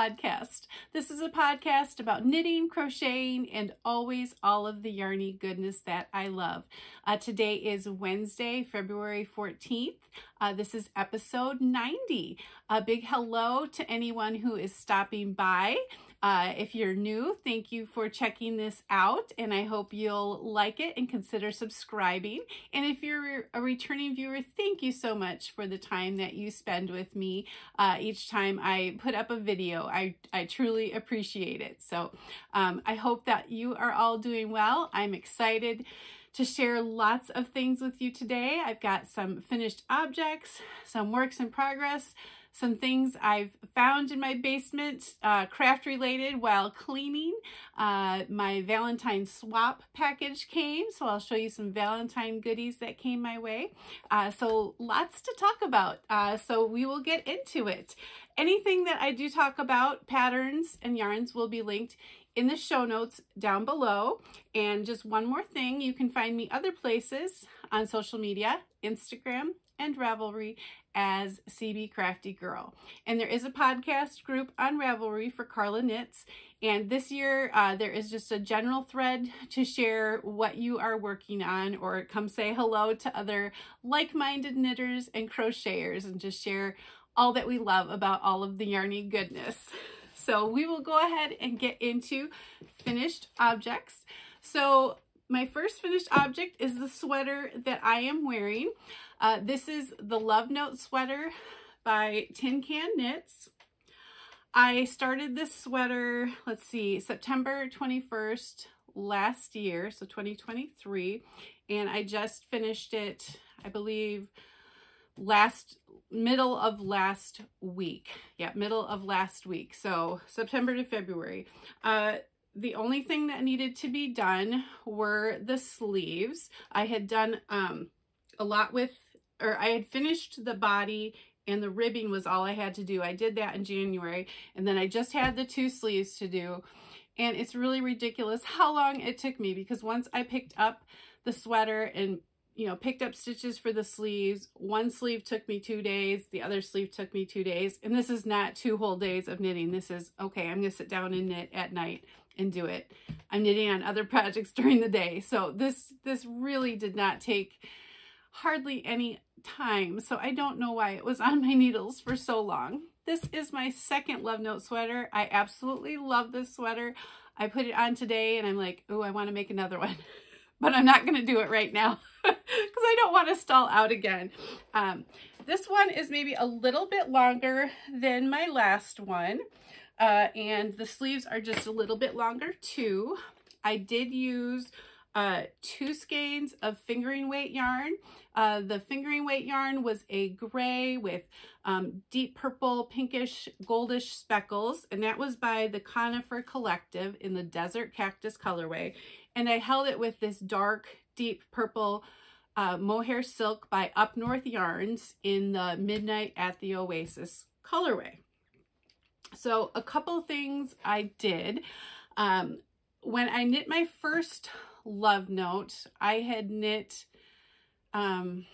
podcast. This is a podcast about knitting, crocheting, and always all of the yarny goodness that I love. Today is Wednesday, February 14th. This is episode 90. A big hello to anyone who is stopping by. If you're new, thank you for checking this out, and I hope you'll like it and consider subscribing. And if you're a returning viewer, thank you so much for the time that you spend with me each time I put up a video. I truly appreciate it. So I hope that you are all doing well. I'm excited to share lots of things with you today. I've got some finished objects, some works in progress, some things I've found in my basement, craft related while cleaning. My Valentine swap package came, so I'll show you some Valentine goodies that came my way. So lots to talk about, so we will get into it. Anything that I do talk about, patterns and yarns, will be linked in the show notes down below. And just one more thing, you can find me other places on social media, Instagram and Ravelry, as cbcraftygirl. And there is a podcast group on Ravelry for Carla Knits. And this year there is just a general thread to share what you are working on, or come say hello to other like-minded knitters and crocheters and just share all that we love about all of the yarny goodness. So we will go ahead and get into finished objects. So my first finished object is the sweater that I am wearing. This is the Love Note sweater by Tin Can Knits. I started this sweater, let's see, September 21st last year, so 2023, and I just finished it, I believe, middle of last week. Yeah, middle of last week. So September to February. The only thing that needed to be done were the sleeves. I had done a lot with, or I had finished the body, and the ribbing was all I had to do. I did that in January, and then I just had the 2 sleeves to do. And it's really ridiculous how long it took me, because once I picked up the sweater and picked up stitches for the sleeves, one sleeve took me 2 days, the other sleeve took me 2 days. And this is not 2 whole days of knitting. This is, okay, I'm gonna sit down and knit at night and do it. I'm knitting on other projects during the day. So this really did not take hardly any time. So I don't know why it was on my needles for so long. This is my second Love Note sweater. I absolutely love this sweater. I put it on today and I'm like, oh, I want to make another one. But I'm not going to do it right now because I don't want to stall out again. This one is maybe a little bit longer than my last one. And the sleeves are just a little bit longer too. I did use 2 skeins of fingering weight yarn. The fingering weight yarn was a gray with deep purple, pinkish, goldish speckles, and that was by the Conifer Collective in the Desert Cactus colorway. And I held it with this dark, deep purple mohair silk by Up North Yarns in the Midnight at the Oasis colorway. So a couple things I did. When I knit my first Love Note, I had knit, I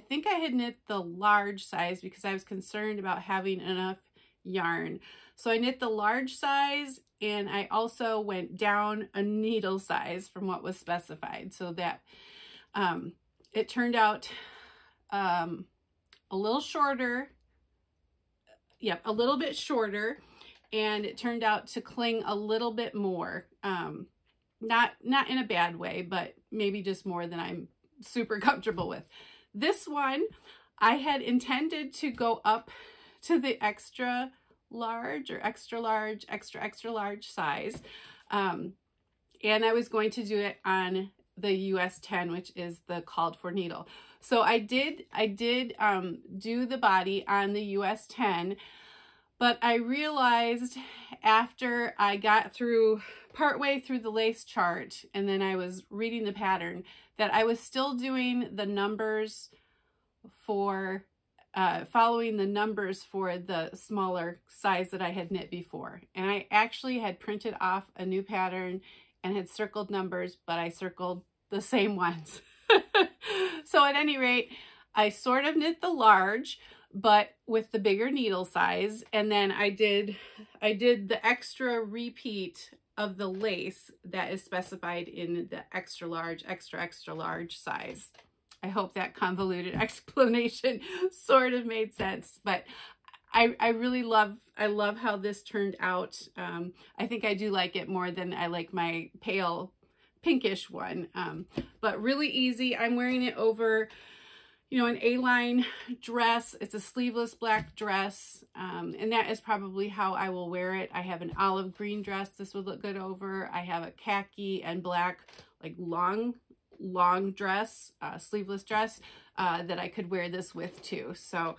think I had knit the large size because I was concerned about having enough yarn. So I knit the large size, and I also went down a needle size from what was specified, so that it turned out a little shorter. Yep, a little bit shorter, and it turned out to cling a little bit more. Not in a bad way, but maybe just more than I'm super comfortable with. This one, I had intended to go up to the extra large or extra large, extra large size. And I was going to do it on the US 10, which is the called for needle. So I did do the body on the US 10, but I realized after I got partway through the lace chart, and then I was reading the pattern, that I was still doing the numbers for, following the numbers for the smaller size that I had knit before. And I actually had printed off a new pattern and had circled numbers, but I circled the same ones. So at any rate, I sort of knit the large, but with the bigger needle size. And then I did the extra repeat of the lace that is specified in the extra large, extra large size. I hope that convoluted explanation sort of made sense, but I really love how this turned out. I think I do like it more than I like my pale pinkish one, but really easy. I'm wearing it over, you know, an A-line dress. It's a sleeveless black dress, and that is probably how I will wear it. I have an olive green dress this would look good over. I have a khaki and black, like long dress, sleeveless dress, that I could wear this with too. So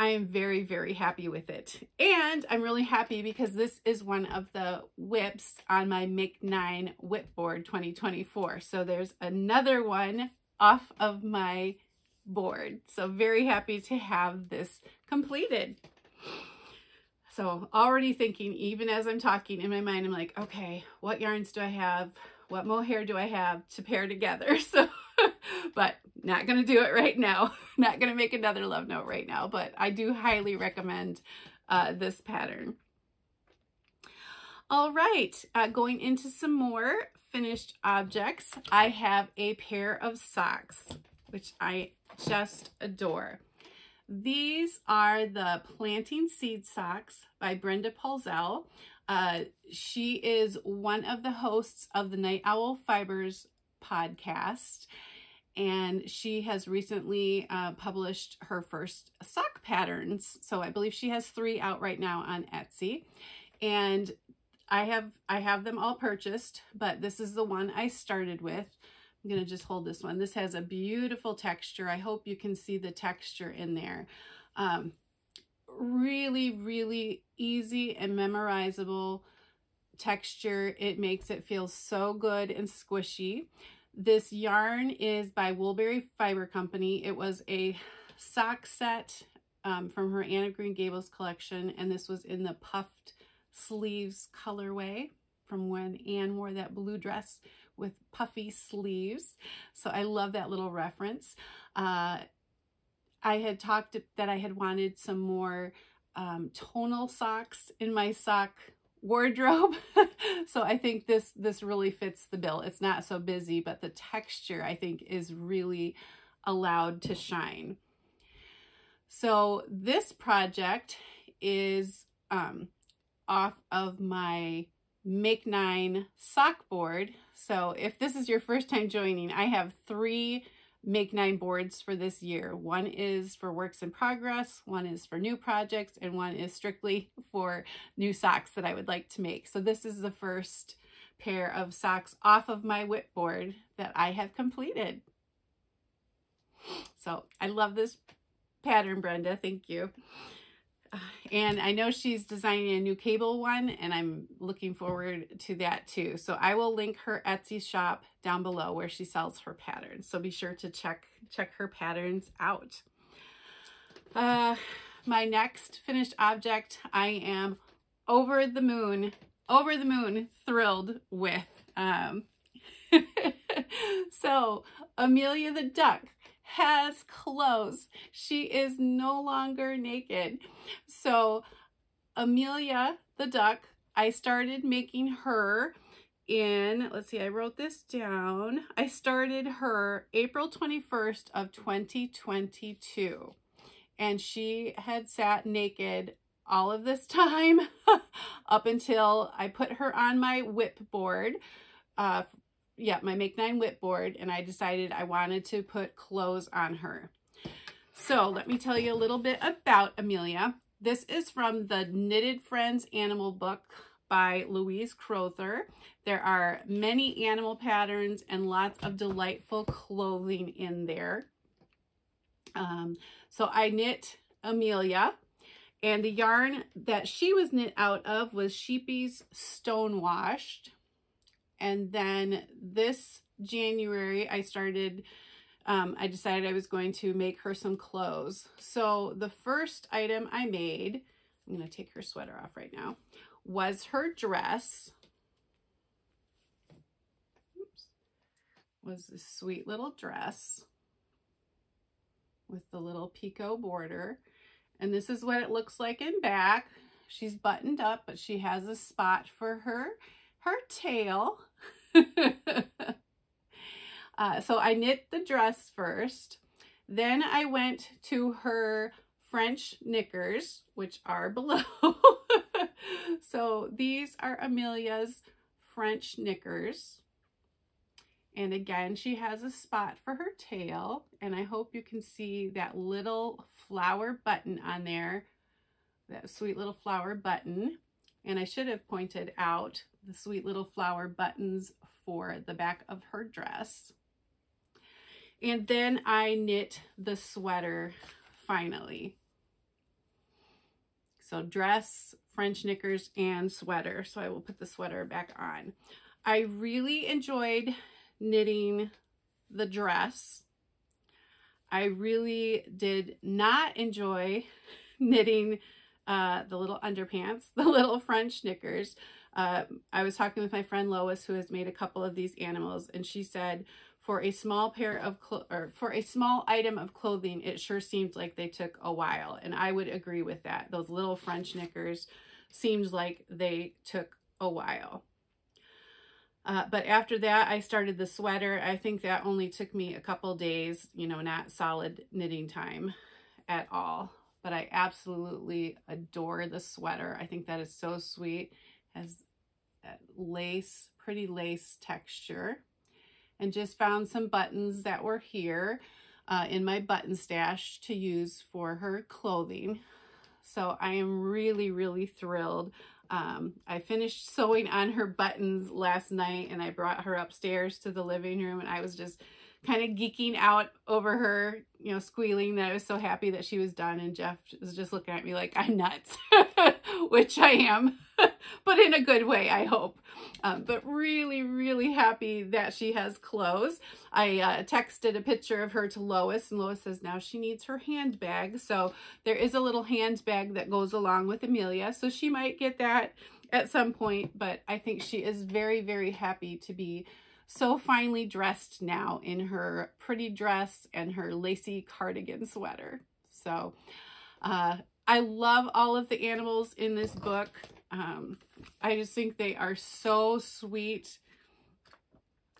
I am very, very happy with it. And I'm really happy because this is one of the whips on my Make 9 whip board 2024. So there's another one off of my board. So very happy to have this completed. So already thinking, even as I'm talking in my mind, I'm like, okay, what yarns do I have? What mohair do I have to pair together? So, but not going to do it right now. Not going to make another love note right now, but I do highly recommend this pattern. All right, going into some more finished objects. I have a pair of socks, which I just adore. These are the Planting Seed Socks by Brenda Paulzell. She is one of the hosts of the Night Owl Fibers podcast, and she has recently published her first sock patterns. So I believe she has 3 out right now on Etsy, and I have them all purchased, but this is the one I started with. I'm going to just hold this one. This has a beautiful texture. I hope you can see the texture in there. Really, really easy and memorizable texture. It makes it feel so good and squishy. This yarn is by Woolberry Fiber Company. It was a sock set from her Anne of Green Gables collection, and this was in the puffed sleeves colorway from when Anne wore that blue dress with puffy sleeves. So I love that little reference. I had talked that I had wanted some more tonal socks in my sock wardrobe. So I think this really fits the bill. It's not so busy, but the texture I think is really allowed to shine. So this project is off of my Make 9 sock board. So if this is your first time joining, I have 3 Make 9 boards for this year. One is for works in progress, one is for new projects, and one is strictly for new socks that I would like to make. So this is the first pair of socks off of my whip board that I have completed. So I love this pattern, Brenda. Thank you. And I know she's designing a new cable one, and I'm looking forward to that too. So I will link her Etsy shop down below where she sells her patterns. So be sure to check her patterns out. My next finished object, I am over the moon thrilled with. So Amelia the duck has clothes. She is no longer naked. So Amelia the duck, I started making her in, let's see, I wrote this down. I started her April 21st of 2022. And she had sat naked all of this time up until I put her on my whip board. Yeah, my Make 9 whip board, and I decided I wanted to put clothes on her. So let me tell you a little bit about Amelia. This is from the Knitted Friends Animal Book by Louise Crowther. There are many animal patterns and lots of delightful clothing in there. So I knit Amelia, and the yarn that she was knit out of was Sheepy's Stonewashed. And then this January, I decided I was going to make her some clothes. So the first item I made, I'm going to take her sweater off right now, was her dress. Oops. Was this sweet little dress. with the little picot border. And this is what it looks like in back. She's buttoned up, but she has a spot for her tail. So I knit the dress first. Then I went to her French knickers, which are below. So these are Amelia's French knickers. And again, she has a spot for her tail. And I hope you can see that little flower button on there, that sweet little flower button. And I should have pointed out the sweet little flower buttons for the back of her dress. And then I knit the sweater finally. So dress, French knickers, and sweater. So I will put the sweater back on. I really enjoyed knitting the dress. I really did not enjoy knitting the little underpants, the little French knickers. I was talking with my friend Lois, who has made a couple of these animals, and she said for a small for a small item of clothing, it sure seemed like they took a while. And I would agree with that. Those little French knickers seems like they took a while. But after that, I started the sweater. I think that only took me a couple days, you know, not solid knitting time at all. But I absolutely adore the sweater. I think that is so sweet. It has that lace, pretty lace texture. And just found some buttons that were here in my button stash to use for her clothing. So I am really, really thrilled. I finished sewing on her buttons last night, and I brought her upstairs to the living room, and I was just kind of geeking out over her, you know, squealing that I was so happy that she was done. And Jeff was just looking at me like I'm nuts, which I am, but in a good way, I hope. But really, really happy that she has clothes. I texted a picture of her to Lois, and Lois says now she needs her handbag. So there is a little handbag that goes along with Amelia. So she might get that at some point, but I think she is very, very happy to be so finely dressed now in her pretty dress and her lacy cardigan sweater. So I love all of the animals in this book. I just think they are so sweet.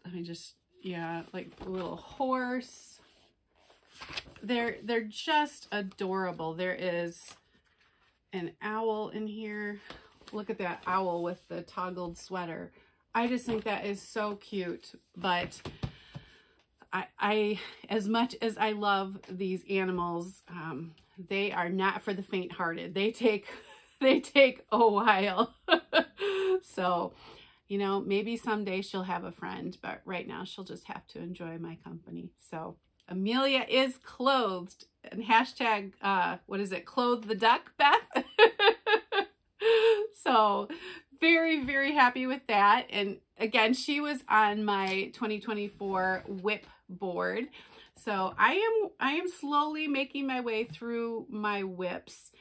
Let me just, yeah, like a little horse. They're just adorable. There is an owl in here. Look at that owl with the toggled sweater. I just think that is so cute. But I as much as I love these animals, they are not for the faint-hearted. They take a while. So, you know, maybe someday she'll have a friend, but right now she'll just have to enjoy my company. So Amelia is clothed, and hashtag, what is it? Clothe the duck, Beth. So very, very happy with that. And again, she was on my 2024 whip board. So I am slowly making my way through my whips.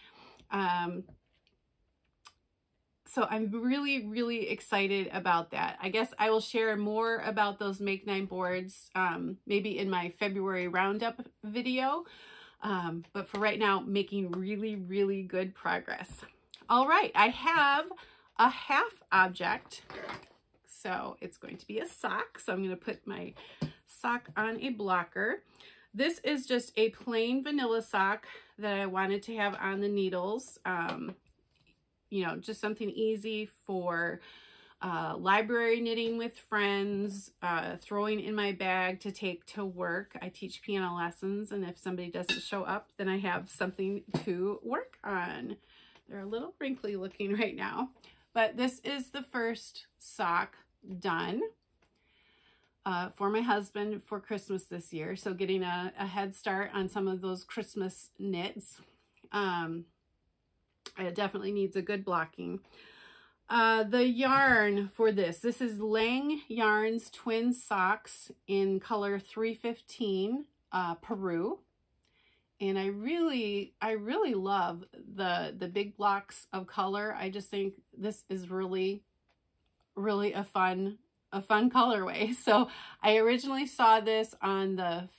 So I'm really, really excited about that. I guess I will share more about those Make 9 boards maybe in my February roundup video. But for right now, making really, really good progress. All right, I have a half object. So it's going to be a sock. So I'm going to put my sock on a blocker. This is just a plain vanilla sock that I wanted to have on the needles. You know, just something easy for library knitting with friends, throwing in my bag to take to work. I teach piano lessons, and if somebody doesn't show up, then I have something to work on. They're a little wrinkly looking right now, but this is the first sock done for my husband for Christmas this year. So getting a head start on some of those Christmas knits. It definitely needs a good blocking. The yarn for this is Lang Yarns Twin Socks in color 315 Peru. And I really love the big blocks of color. I just think this is really a fun colorway. So I originally saw this on the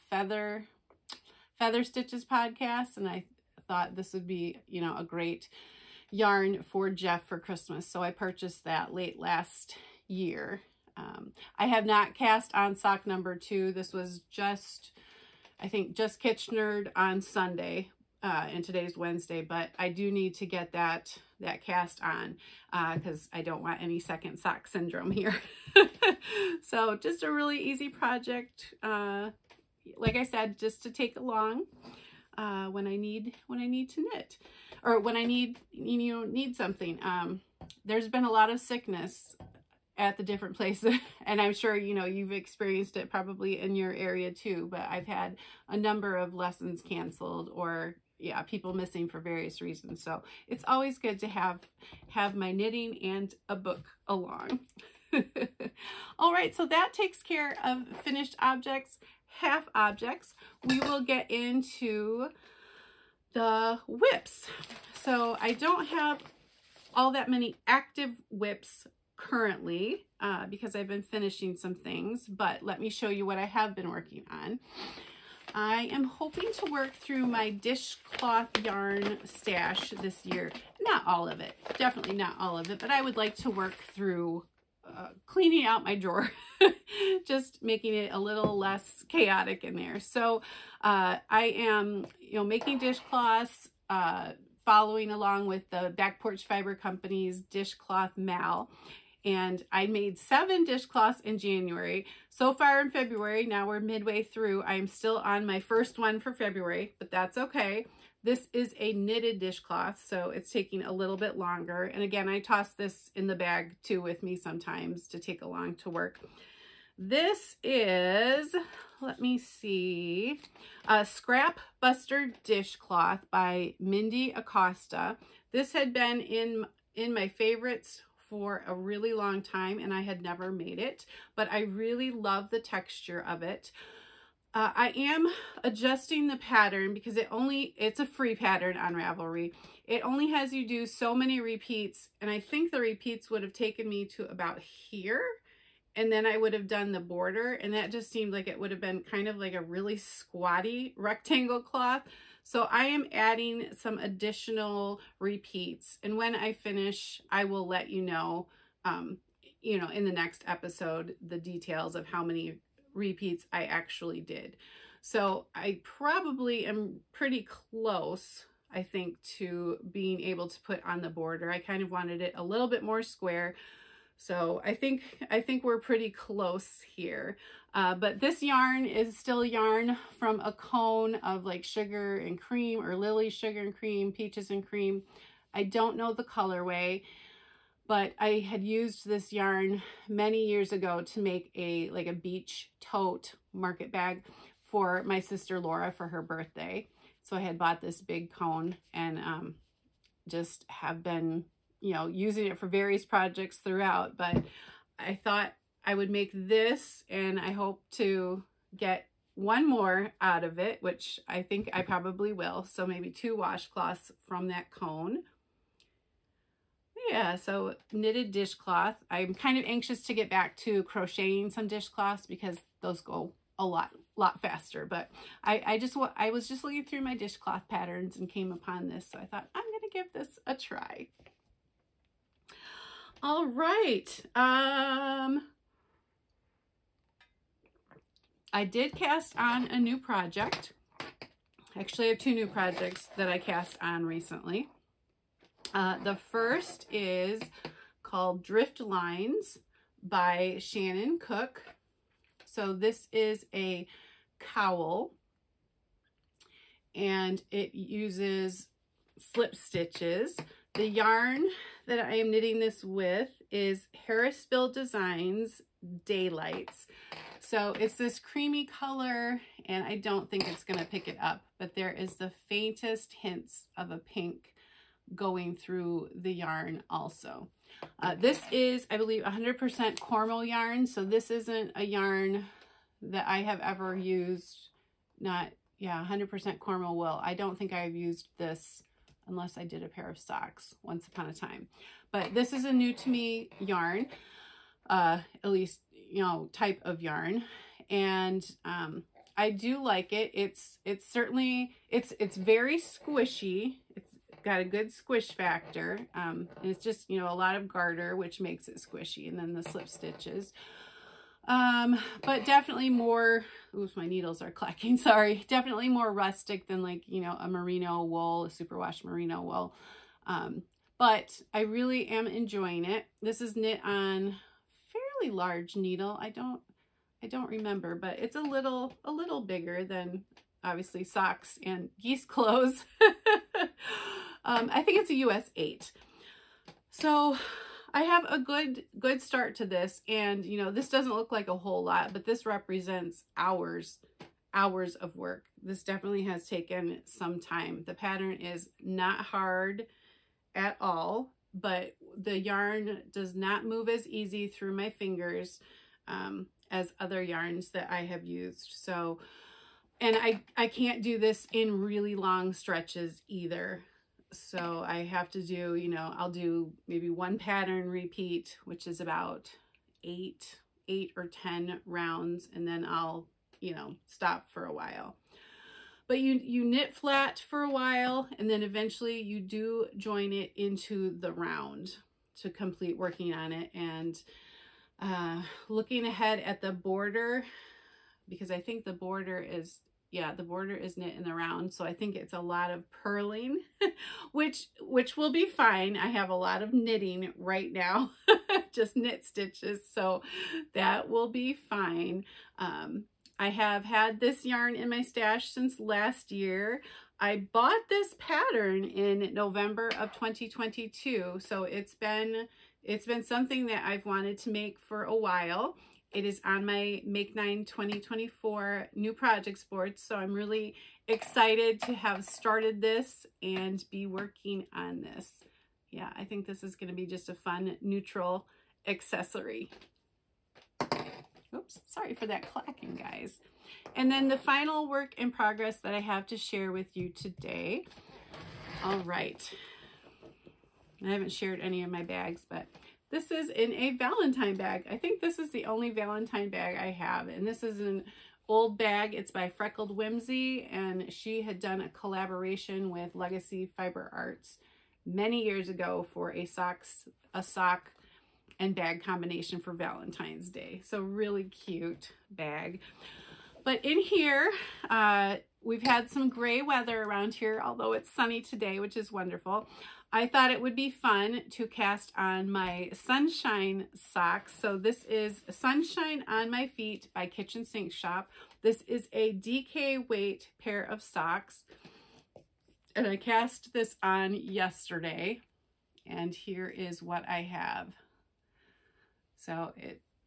Feather Stitches podcast, and I thought this would be, you know, a great yarn for Jeff for Christmas. So I purchased that late last year. I have not cast on sock number 2. This was just, I think, just Kitchenered on Sunday, and today's Wednesday, but I do need to get that cast on because I don't want any second sock syndrome here. So just a really easy project. Like I said, just to take along when I need to knit, or when I need, you know, need something. There's been a lot of sickness at the different places, and I'm sure, you know, you've experienced it probably in your area too, but I've had a number of lessons canceled, or yeah, people missing for various reasons. So it's always good to have my knitting and a book along. All right, so that takes care of finished objects, half objects. We will get into the whips. So I don't have all that many active whips currently because I've been finishing some things, but let me show you what I have been working on. I am hoping to work through my dishcloth yarn stash this year. Not all of it, definitely not all of it, but I would like to work through cleaning out my drawer, just making it a little less chaotic in there. So I am, you know, making dishcloths, following along with the Back Porch Fiber Company's dishclothmal. And I made 7 dishcloths in January. So far in February, now we're midway through, I'm still on my first one for February, but that's okay. This is a knitted dishcloth, so it's taking a little bit longer. And again, I toss this in the bag too with me sometimes to take along to work. This is, let me see, a Scrap Buster dishcloth by Mindy Acosta. This had been in my favorites for a really long time, and I had never made it, but I really love the texture of it. I am adjusting the pattern because it's a free pattern on Ravelry. It only has you do so many repeats, and I think the repeats would have taken me to about here, and then I would have done the border, and that just seemed like it would have been kind of like a really squatty rectangle cloth. So I am adding some additional repeats, and when I finish, I will let you know, you know, in the next episode, the details of how many repeats I actually did. So I probably am pretty close, I think, to being able to put on the border. I kind of wanted it a little bit more square. So I think we're pretty close here. But this yarn is still yarn from a cone of like sugar and cream, or Lily sugar and cream, peaches and cream. I don't know the colorway, but I had used this yarn many years ago to make a beach tote market bag for my sister Laura for her birthday. So I had bought this big cone and just have been, you know, using it for various projects throughout, but I thought I would make this, and I hope to get one more out of it, which I think I probably will. So maybe 2 washcloths from that cone. Yeah, so knitted dishcloth. I'm kind of anxious to get back to crocheting some dishcloths because those go a lot faster. But I was just looking through my dishcloth patterns and came upon this, so I thought I'm gonna give this a try. All right. I did cast on a new project. Actually, I have 2 new projects that I cast on recently. The first is called Drift Lines by Shannon Cook. So this is a cowl, and it uses slip stitches. The yarn that I am knitting this with is Harrisville Designs Daylights. So it's this creamy color, and I don't think it's going to pick it up, but there is the faintest hints of a pink going through the yarn also. This is, I believe, 100% Cornmeal yarn, so this isn't a yarn that I have ever used. 100% Cornmeal wool. I don't think I've used this unless I did a pair of socks once upon a time. But this is a new to me yarn, at least, you know, type of yarn. And I do like it. It's certainly, it's very squishy. It's got a good squish factor. And it's just, you know, a lot of garter, which makes it squishy, and then the slip stitches. But definitely more, oops, my needles are clacking, sorry. Definitely more rustic than like, you know, a merino wool, a superwash merino wool. But I really am enjoying it. This is knit on fairly large needle. I don't remember, but it's a little bigger than obviously socks and geese clothes. I think it's a US 8. So I have a good start to this, and you know, this doesn't look like a whole lot, but this represents hours of work. This definitely has taken some time. The pattern is not hard at all, but the yarn does not move as easy through my fingers as other yarns that I have used. So, and I can't do this in really long stretches either. So I have to do, you know, I'll do maybe one pattern repeat, which is about eight or 10 rounds, and then I'll, you know, stop for a while. But you knit flat for a while, and then eventually you do join it into the round to complete working on it. And looking ahead at the border, because I think the border is, yeah, the border is knit in the round, so I think it's a lot of purling, which will be fine. I have a lot of knitting right now, just knit stitches, so that will be fine. I have had this yarn in my stash since last year. I bought this pattern in November of 2022, so it's been something that I've wanted to make for a while. It is on my Make 9 2024 new projects board, so I'm really excited to have started this and be working on this. Yeah, I think this is going to be just a fun, neutral accessory. Oops, sorry for that clacking, guys. And then the final work in progress that I have to share with you today. All right. I haven't shared any of my bags, but this is in a Valentine bag. I think this is the only Valentine bag I have, and this is an old bag. It's by Freckled Whimsy, and she had done a collaboration with Legacy Fiber Arts many years ago for a sock and bag combination for Valentine's Day. So really cute bag. But in here, we've had some gray weather around here, although it's sunny today, which is wonderful. I thought it would be fun to cast on my Sunshine socks. So this is Sunshine on My Feet by Kitchen Sink Shop. This is a DK weight pair of socks, and I cast this on yesterday, and here is what I have. So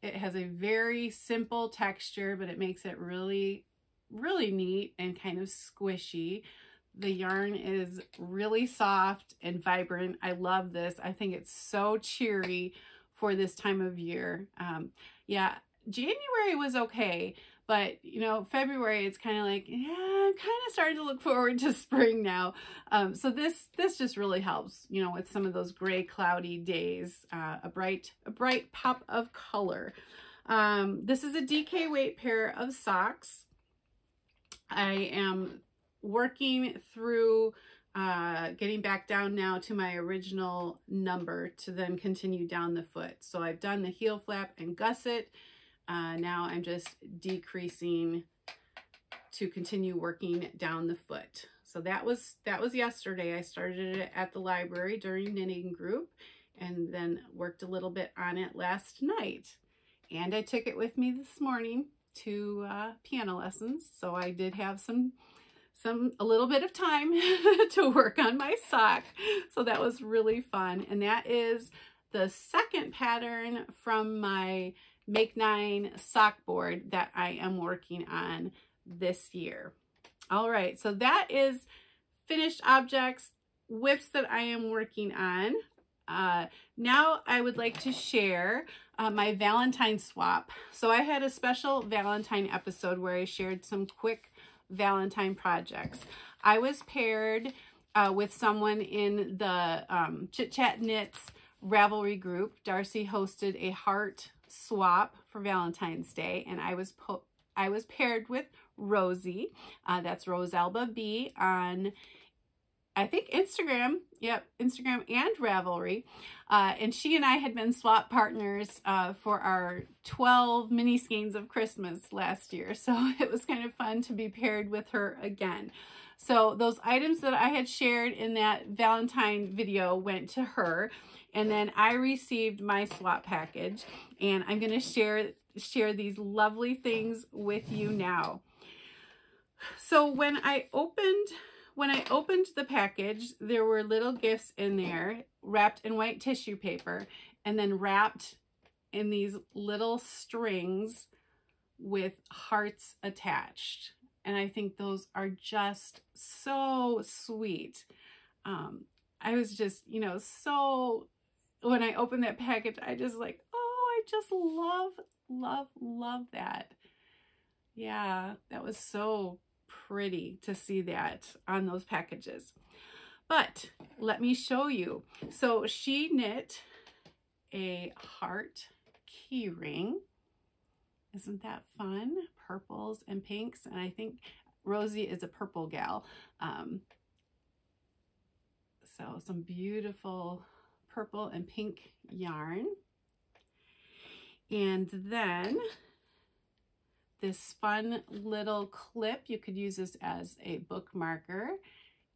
it has a very simple texture, but it makes it really, really neat and kind of squishy. The yarn is really soft and vibrant. I love this. I think it's so cheery for this time of year. Yeah, January was okay, but you know, February, it's kind of like, yeah, I'm kind of starting to look forward to spring now. So this just really helps, you know, with some of those gray, cloudy days, a bright pop of color. This is a DK weight pair of socks. I am working through getting back down now to my original number to then continue down the foot. So I've done the heel flap and gusset. Now I'm just decreasing to continue working down the foot. So that was yesterday. I started it at the library during knitting group, and then worked a little bit on it last night. And I took it with me this morning to piano lessons. So I did have a little bit of time to work on my sock. So that was really fun. And that is the second pattern from my Make 9 sock board that I am working on this year. All right, so that is finished objects, whips that I am working on. Now I would like to share my Valentine swap. So I had a special Valentine episode where I shared some quick Valentine projects. I was paired with someone in the Chit Chat Knits Ravelry group. Darcy hosted a heart swap for Valentine's Day, and I was paired with Rosie. That's Rosalba B on, I think, Instagram. Yep, Instagram and Ravelry. And she and I had been swap partners for our 12 mini skeins of Christmas last year. So it was kind of fun to be paired with her again. So those items that I had shared in that Valentine video went to her. And then I received my swap package. And I'm going to share these lovely things with you now. So when I opened the package, there were little gifts in there wrapped in white tissue paper and then wrapped in these little strings with hearts attached. And I think those are just so sweet. I was just, you know, so, when I opened that package, I just like, oh, I just love that. Yeah, that was so pretty to see that on those packages. But let me show you. So she knit a heart key ring. Isn't that fun? Purples and pinks. And I think Rosie is a purple gal. So some beautiful purple and pink yarn. And then this fun little clip. You could use this as a bookmarker.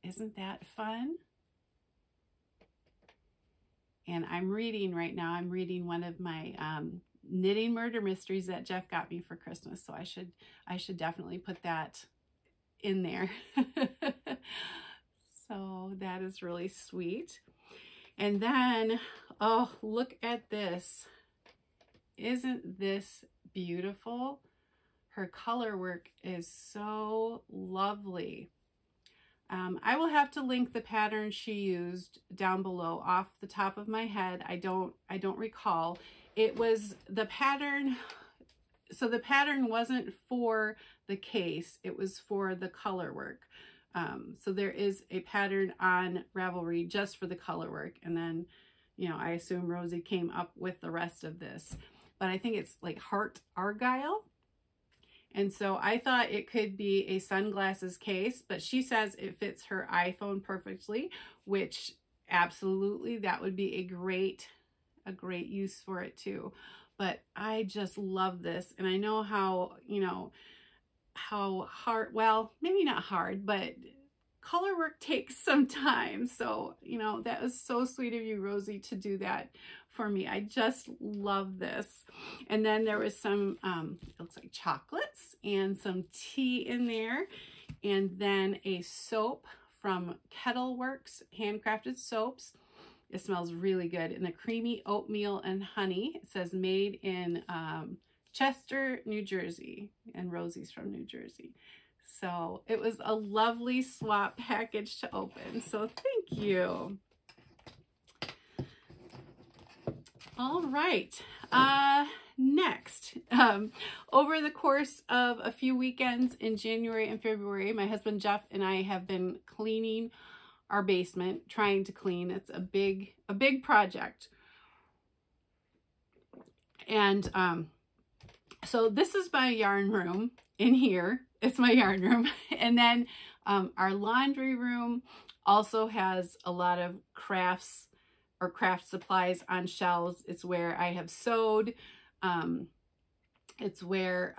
Isn't that fun? And I'm reading right now. I'm reading one of my knitting murder mysteries that Jeff got me for Christmas. So I should definitely put that in there. So that is really sweet. And then, oh, look at this. Isn't this beautiful? Her color work is so lovely. I will have to link the pattern she used down below. Off the top of my head, I don't recall. It was the pattern. So the pattern wasn't for the case, it was for the color work. So there is a pattern on Ravelry just for the color work. And then, you know, I assume Rosie came up with the rest of this. But I think it's like Heart Argyle. And so I thought it could be a sunglasses case, but she says it fits her iPhone perfectly, which absolutely, that would be a great use for it too. But I just love this. And I know how, you know, how hard, well, maybe not hard, but color work takes some time. So, you know, that was so sweet of you, Rosie, to do that for me. I just love this. And then there was some, it looks like chocolates and some tea in there. And then a soap from Kettle Works, handcrafted soaps. It smells really good. And the creamy oatmeal and honey. It says made in Chester, New Jersey. And Rosie's from New Jersey. So it was a lovely swap package to open. So thank you. All right. Next, over the course of a few weekends in January and February, my husband Jeff and I have been cleaning our basement, trying to clean. It's a big project. And so this is my yarn room in here. It's my yarn room. And then our laundry room also has a lot of crafts or craft supplies on shelves. It's where I have sewed. It's where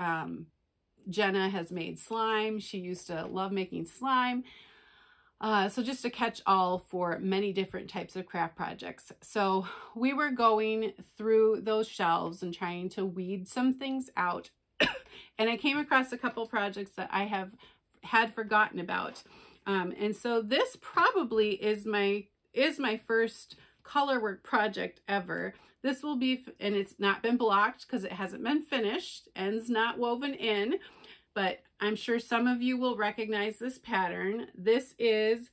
Jenna has made slime. She used to love making slime. So just a catch-all for many different types of craft projects. So we were going through those shelves and trying to weed some things out. And I came across a couple projects that I had forgotten about. And so this probably is my first color work project ever. This will be, and it's not been blocked because it hasn't been finished, ends not woven in, but I'm sure some of you will recognize this pattern. This is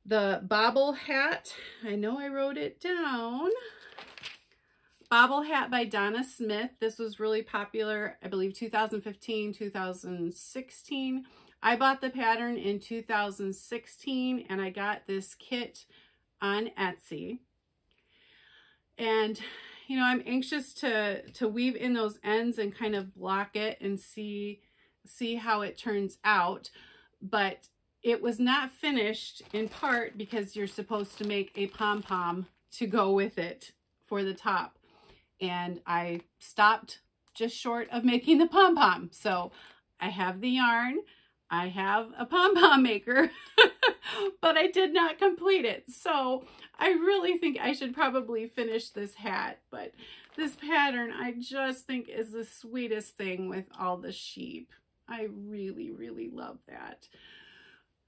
the Baa-ble hat. I know I wrote it down. Baa-ble hat by Donna Smith. This was really popular, I believe 2015, 2016. I bought the pattern in 2016 and I got this kit on Etsy. And, you know, I'm anxious to weave in those ends and kind of block it and see see how it turns out. But it was not finished in part because you're supposed to make a pom-pom to go with it for the top. And I stopped just short of making the pom-pom. So I have the yarn, I have a pom-pom maker, but I did not complete it. So I really think I should probably finish this hat. But this pattern, I just think is the sweetest thing with all the sheep. I really, really love that.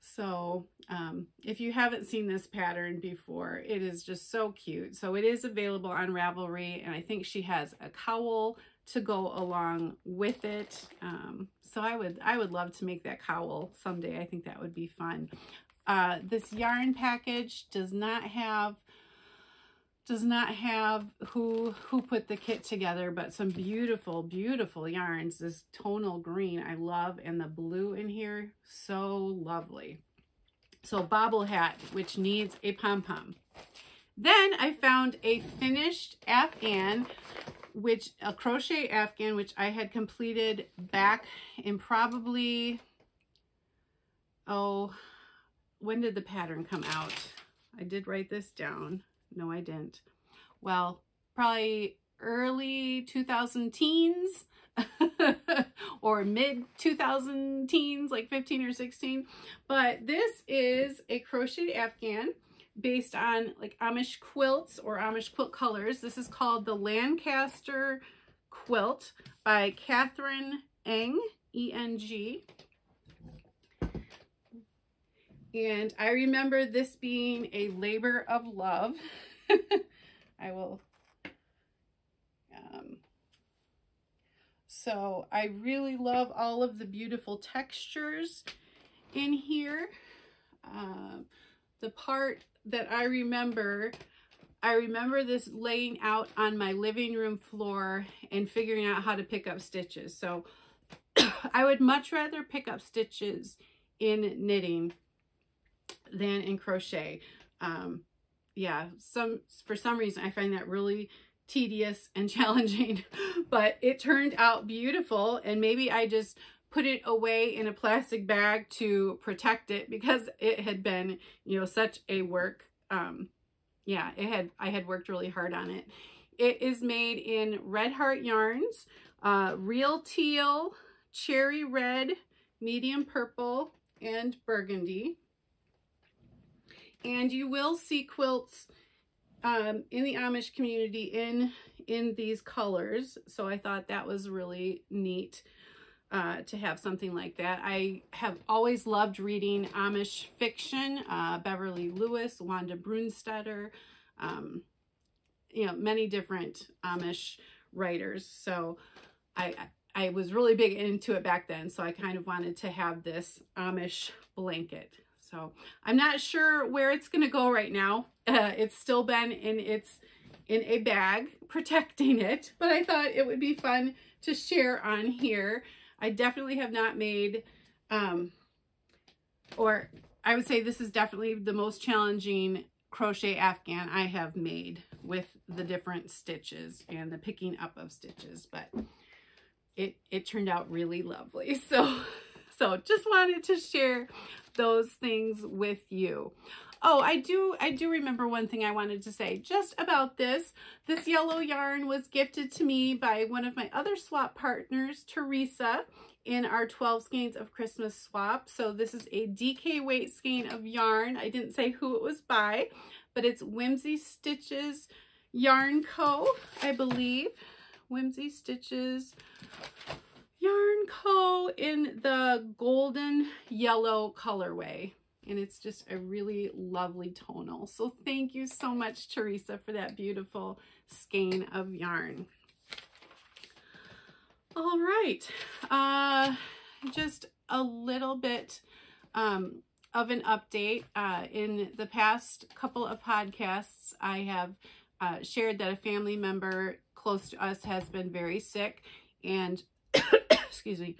So if you haven't seen this pattern before, it is just so cute. So it is available on Ravelry, and I think she has a cowl to go along with it. So I would love to make that cowl someday. I think that would be fun. This yarn package does not have who put the kit together, but some beautiful, beautiful yarns. This tonal green I love, and the blue in here, so lovely. So Baa-ble hat, which needs a pom-pom. Then I found a finished Afghan, a crochet Afghan, which I had completed back in probably, oh, when did the pattern come out? I did write this down. No, I didn't. Well, probably early 2000 teens or mid 2000 teens, like 15 or 16. But this is a crocheted Afghan based on like Amish quilts or Amish quilt colors. This is called the Lancaster Quilt by Catherine Eng, E-N-G. And I remember this being a labor of love. I will, so I really love all of the beautiful textures in here. The part that I remember this laying out on my living room floor and figuring out how to pick up stitches. So I would much rather pick up stitches in knitting than in crochet. Yeah, for some reason I find that really tedious and challenging, but it turned out beautiful, and maybe I just put it away in a plastic bag to protect it because it had been, you know, such a work. Yeah, I had worked really hard on it. It is made in Red Heart yarns, real teal, cherry red, medium purple, and burgundy. And you will see quilts in the Amish community in these colors. So I thought that was really neat to have something like that. I have always loved reading Amish fiction, Beverly Lewis, Wanda Brunstetter, you know, many different Amish writers. So I was really big into it back then. So I kind of wanted to have this Amish blanket. So I'm not sure where it's going to go right now. It's still been in a bag protecting it, but I thought it would be fun to share on here. I definitely have not made, or I would say this is definitely the most challenging crochet Afghan I have made with the different stitches and the picking up of stitches, but it turned out really lovely. So just wanted to share those things with you. Oh, I do remember one thing I wanted to say just about this. This yellow yarn was gifted to me by one of my other swap partners, Teresa, in our 12 skeins of Christmas swap. So this is a DK weight skein of yarn. I didn't say who it was by, but it's Whimsy Stitches Yarn Co., I believe. Whimsy Stitches Yarn Co. in the golden yellow colorway. And it's just a really lovely tonal. So thank you so much, Teresa, for that beautiful skein of yarn. All right. Just a little bit of an update. In the past couple of podcasts, I have shared that a family member close to us has been very sick, and excuse me,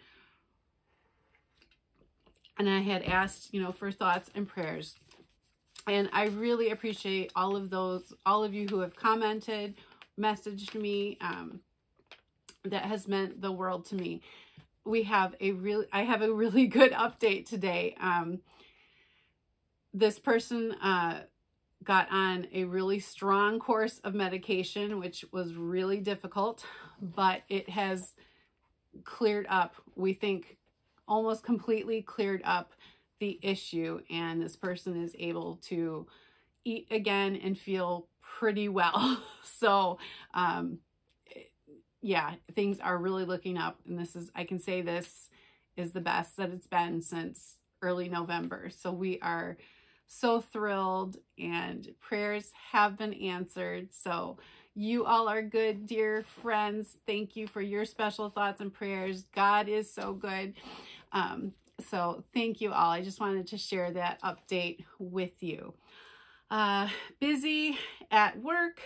and I had asked, you know, for thoughts and prayers. And I really appreciate all of you who have commented, messaged me. That has meant the world to me. I have a really good update today. This person got on a really strong course of medication, which was really difficult, but it has cleared up, we think almost completely cleared up the issue, and this person is able to eat again and feel pretty well. So yeah, things are really looking up, and I can say this is the best that it's been since early November. So we are so thrilled, and prayers have been answered. So you all are good, dear friends. Thank you for your special thoughts and prayers. God is so good. So thank you all. I just wanted to share that update with you. Busy at work,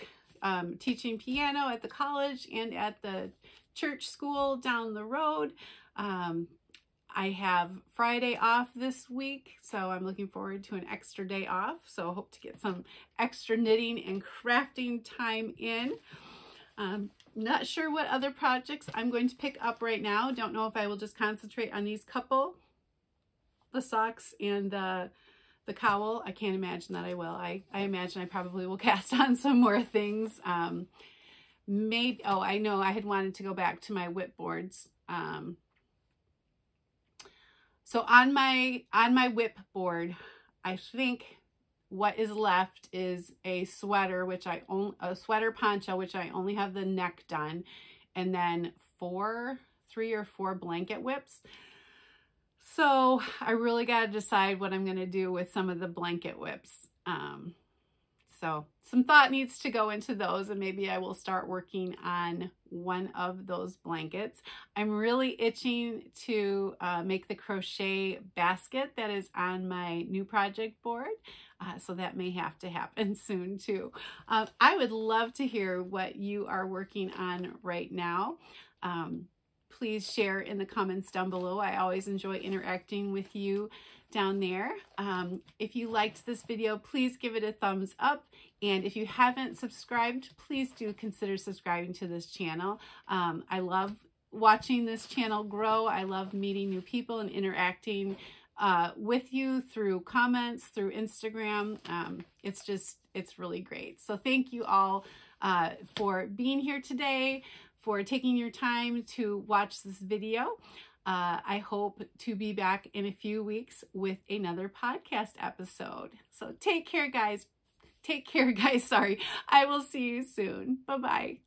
teaching piano at the college and at the church school down the road. I have Friday off this week, so I'm looking forward to an extra day off. So I hope to get some extra knitting and crafting time in. Not sure what other projects I'm going to pick up right now. Don't know if I will just concentrate on these couple, the socks and the cowl. I can't imagine that I will. I imagine I probably will cast on some more things. Maybe, oh, I know I had wanted to go back to my whip boards. So on my whip board, I think what is left is a sweater, a sweater poncho, which I only have the neck done, and then 3 or 4 blanket whips. So I really got to decide what I'm going to do with some of the blanket whips. So some thought needs to go into those, and maybe I will start working on one of those blankets. I'm really itching to make the crochet basket that is on my new project board. So that may have to happen soon too. I would love to hear what you are working on right now. Please share in the comments down below. I always enjoy interacting with you down there. If you liked this video, please give it a thumbs up. And if you haven't subscribed, please do consider subscribing to this channel. I love watching this channel grow. I love meeting new people and interacting with you through comments, through Instagram. It's really great. So thank you all for being here today, for taking your time to watch this video. I hope to be back in a few weeks with another podcast episode. So take care, guys. Sorry. I will see you soon. Bye-bye.